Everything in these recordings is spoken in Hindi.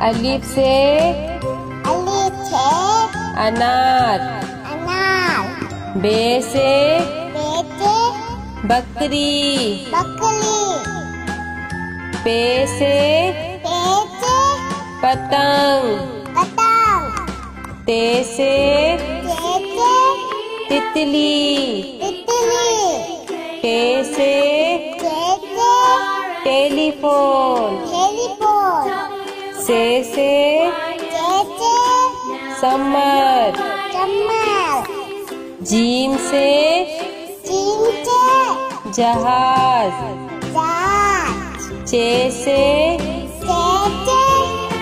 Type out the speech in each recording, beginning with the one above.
अलिफ से अनार। बे से बकरी। पे से पतंग। ते से तितली। टे से टेलीफोन। से समर। जीम से जहाज। चे से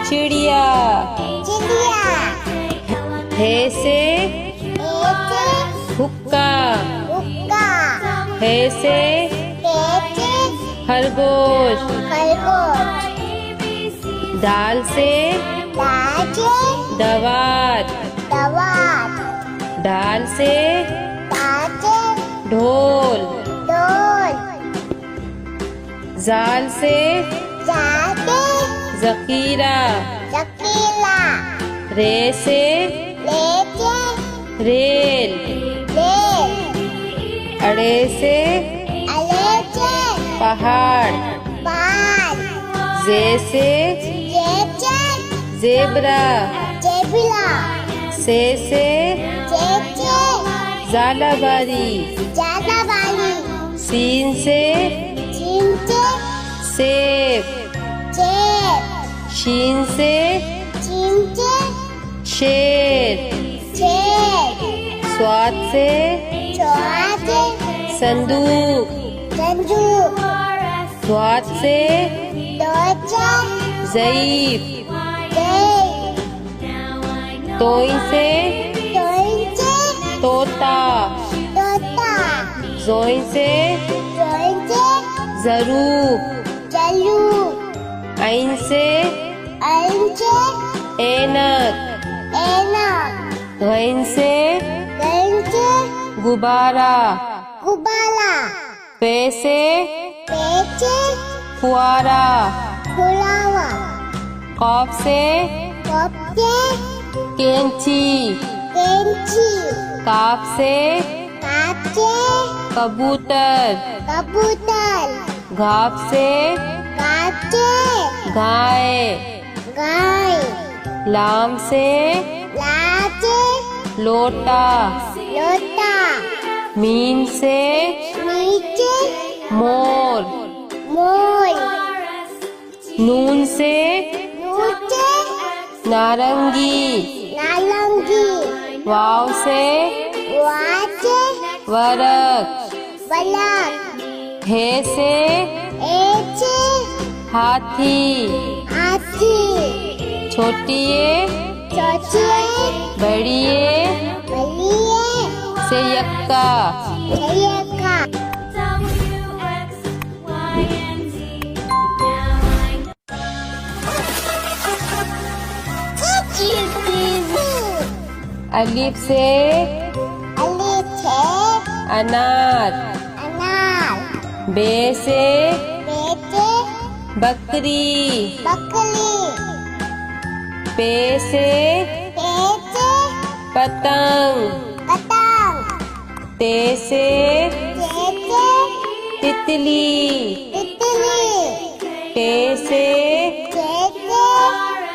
चिड़िया। हे से हुक्का। हे से खरगोश। दाल से दवात। दाल से ढोल। जाल से जखीरा। रे से रेल। अड़े से पहाड़। जे से जेबरा। से ज़ालाबारी। सीन से सेब। शीन से शेर। स्वाद से संदूक। द्वात से ज़ईफ। तोइन से तोता। ज़ोइन से ज़रूब। ऐन से ऐनक। गैन से गुब्बारा। पे से फुआरा। कॉफ से कैंची। काफ से कबूतर। घाप से गाय। लाम से लोटा। मीम से मोर। नून से नारंगी। वाव से वरक। हे से हाथी। छोटिए बड़िए से यक्का। अलिफ से अनार। बे से बकरी। पे से पतंग। ते से तितली। टे से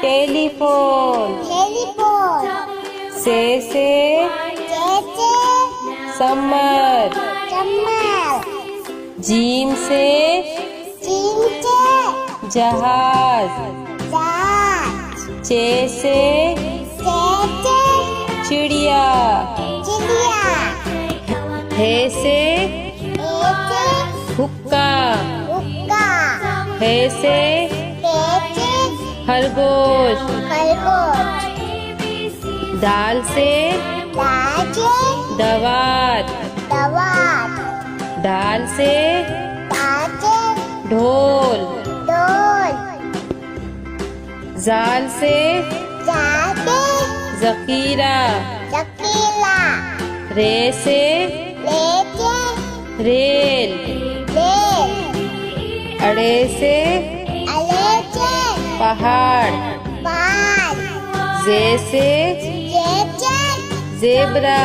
टेलीफोन। से समर। जीम से जहाज। चे से चिड़िया। हे से हुक्का। हे से खरगोश। दाल से दवात। दाल से ढोल। जाल से जखीरा। रे से रेल। अड़े से पहाड़। बाल जे से जेब्रा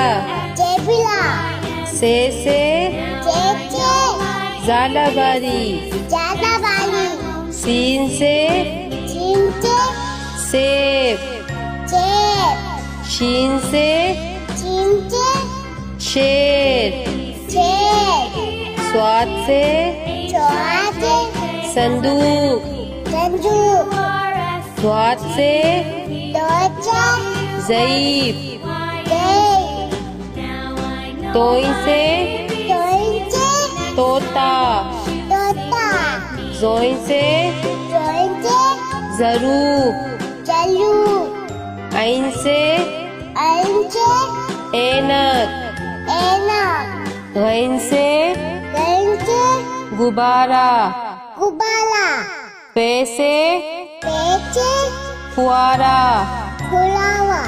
जेबिला से झालाबारी जालाबाली सीन से चिंचे सेब चेप शीन से चिंचे शेर चेप स्वाद से चौहाते संदूक संजू द्वात से दोचा ज़ईफ दे तोई से तोइंचे तोता तोता जोई से जोइंचे ज़रूब चलू ऐन से अंचे ऐनक एना गैन से गंचे गुब्बारा गुबाला पे से पेचे फुआरा खुलावा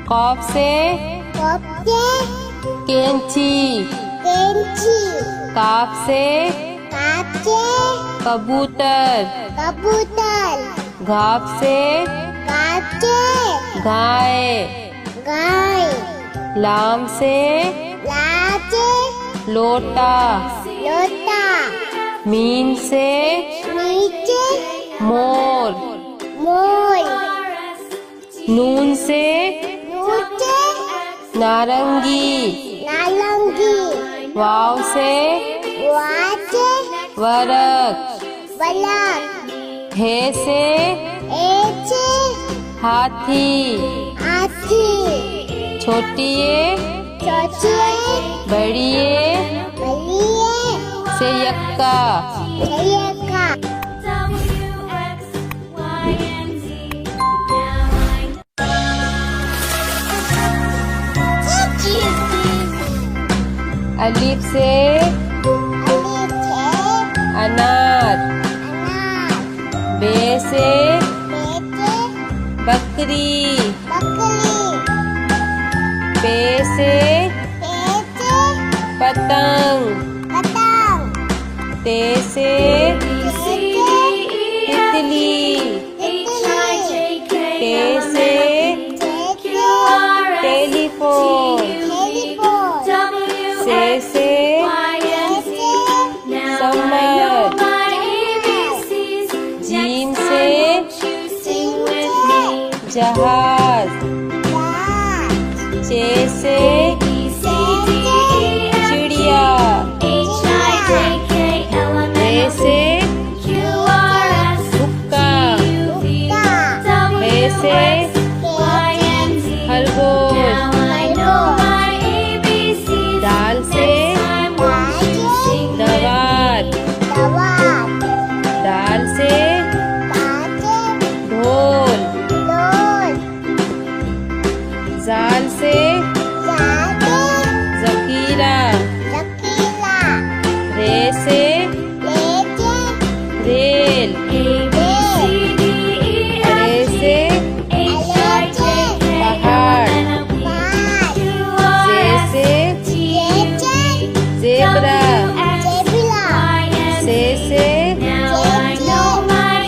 कॉफ से कपचे कैंची केंची काफ से कापचे कबूतर कबूतर घाप से कापचे गाय गाय लाम से लाचे लोटा लोटा मीन से नीचे मोर मोर नून से नूचे नारंगी नालंगी वाव से वाचे वरक बलक हे से एचे हाथी हाथी छोटिए छोटिए बड़िए बलिए से यक्का जयका अलिफ से अनार बे से बकरी पे से पतंग ते से तितली ते से टेलीफोन से सम्मत जीम से जहाज चे से चिड़िया ए से हुक्का हे से खरगोश दाल से दवात दाल से ढोल जाल से जकीरा रे से रेल अरे से पहाड़ जे से जेब्रा से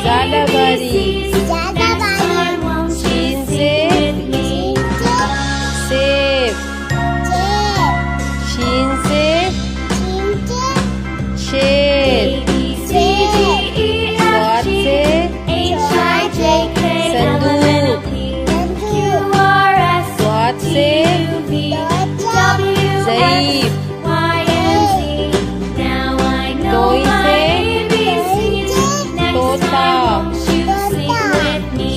झालाबारी शीन से सेब शीन से शेर स्वाद से संदूक स्वाद से ज़ईफ तोई से तोता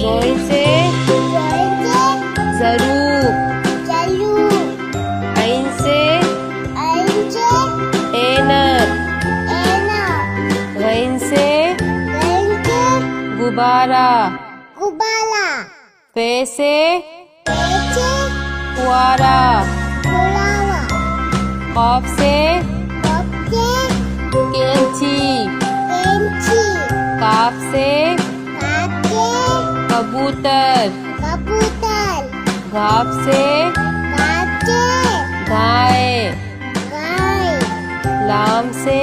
जोई से ज़रूब ऐन से ऐनक गैन से गुब्बारा पे से फुआरा कॉफ से कैंची काफ से कबूतर घाप से गाय लाम से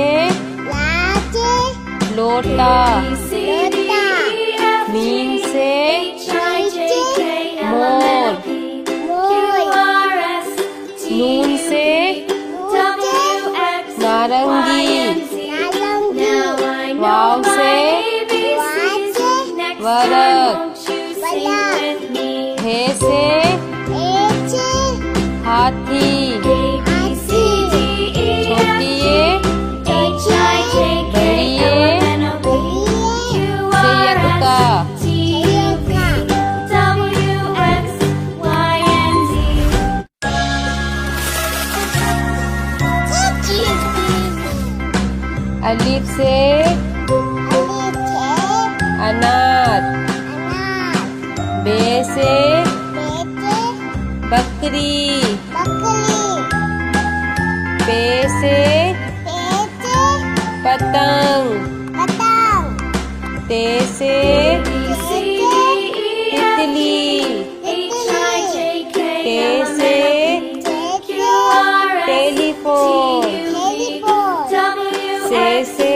लोटा मीन से वाव से वरक, हे से हाथी, छोटी ये बड़ी ये संयुक्ता, अलिफ से अनार, बे से बकरी, पे से पतंग, ते से तितली, टे से टेलीफोन, से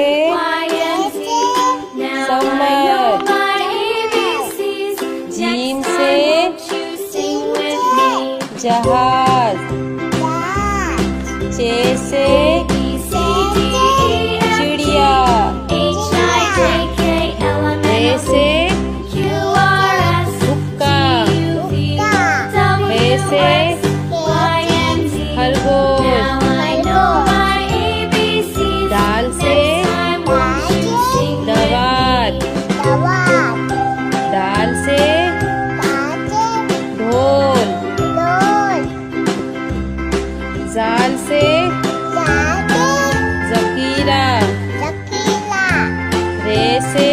सम्मत, जीम से जहाज, चे से चिड़िया, रे से हुक्का, हे से खरगोश, दाल से दवात, दाल से ढोल, जाल से जकीरा, रे से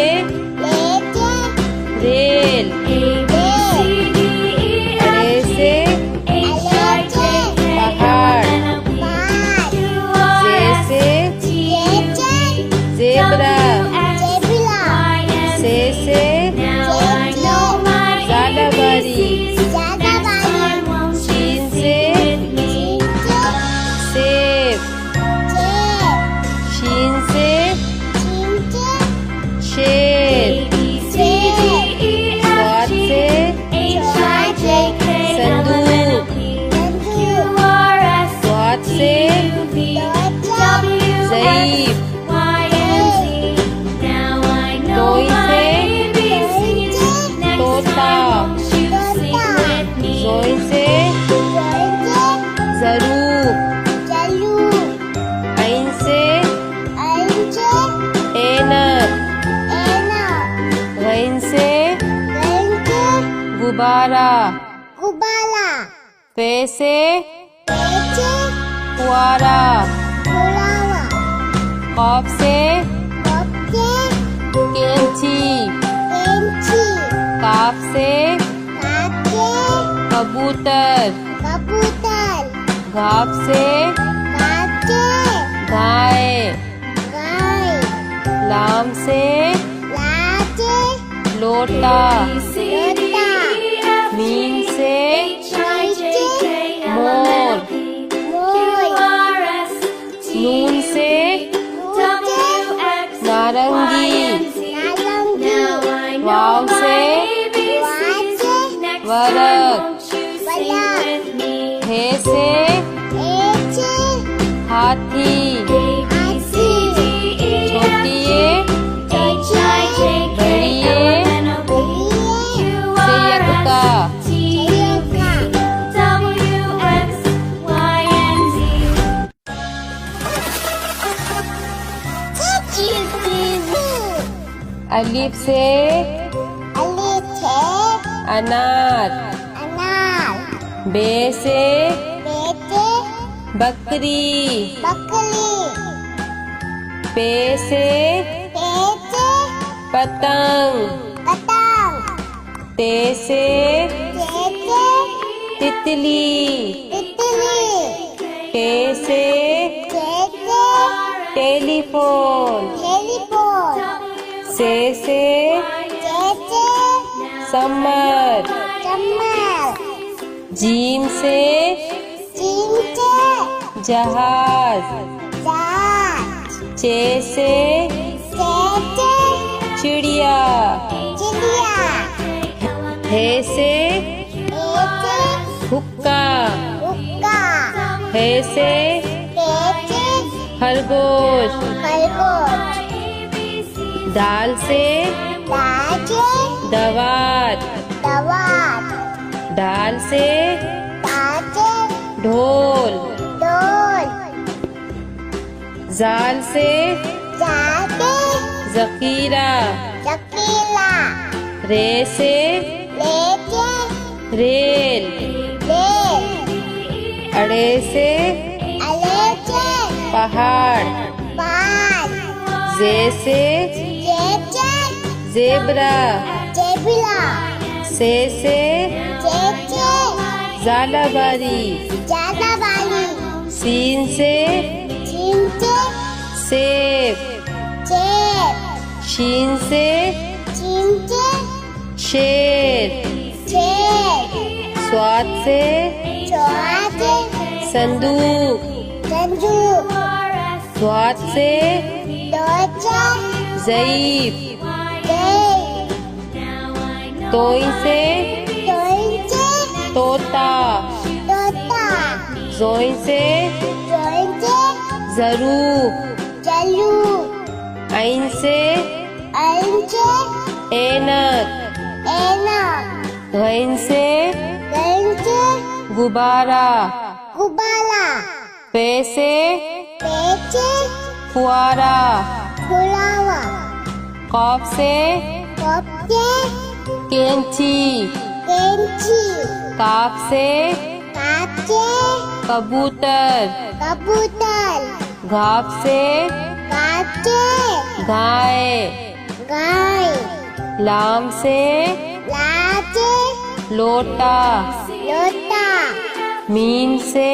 रेल, रे से पहाड़, जे से ज़ेब्रा, से ज़ालाबारी, शीन से सेब, शीन से शेर, स्वाद से संदूक, स्वाद से ज़ईफ़, तोई से तोता, जोई से ज़रूब, ऐन से ऐनक, गैन से गुब्बारा, पे से फुआरा, कॉफ से कैंची, काफ से कबूतर, घाफ से गाय, लाम से लोटा, मीम से मोर, नून से नारंगी, वाव से वरक, हे से हाथी, छोटी ये बड़ी ये संयुक्ता, अलिफ से अनार, बे से बकरी, पे से पतंग, ते से तितली, टे से टेलीफोन, से सम्मत, जीम से जहाज, चे से चिड़िया, हे से हुक्का, हे से खरगोश, दाल से दाचे दवात, दवात ढाल से दाचे ढोल, डोल जाल से जाते जखीरा, चकीला रे से लेके रेल, ले अड़े से अलेचे पहाड़, पाल जे से जेचे जेबरा, जेबिला से जेचे जालाबारी, ज्यादा वाली सीन से चिंचे सेब, चेप शीन से चिंचे शेर, चेप स्वाद से चौहाते संदूक, संजू स्वाद से दोचा ज़ईफ, दे तोई से तोइंचे तोता, तोता जोई से जोइंचे ज़रूफ, चलू ऐन से अंचे ऐनक, एना घइन से गंचे गुब्बारा, गुबाला पे से पेचे फुआरा, खुलावा कॉफ से कपचे कैंची, केंची काफ से काचे कबूतर, कबूतर घाप से काचे गाय, गाय लाम से लाचे लोटा, लोटा मीम से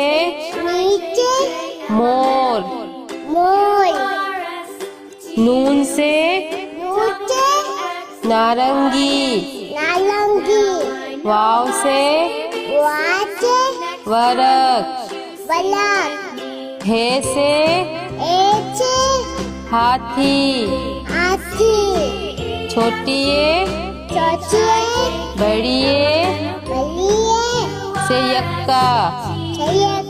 नीचे मोर, मोर नून से नूचे नारंगी, नालंगी वाव से वाचे वरक, बलक हे से एचे हाथी, हाथी छोटिए चौचिए बड़िए बलिए से यक्का, छयका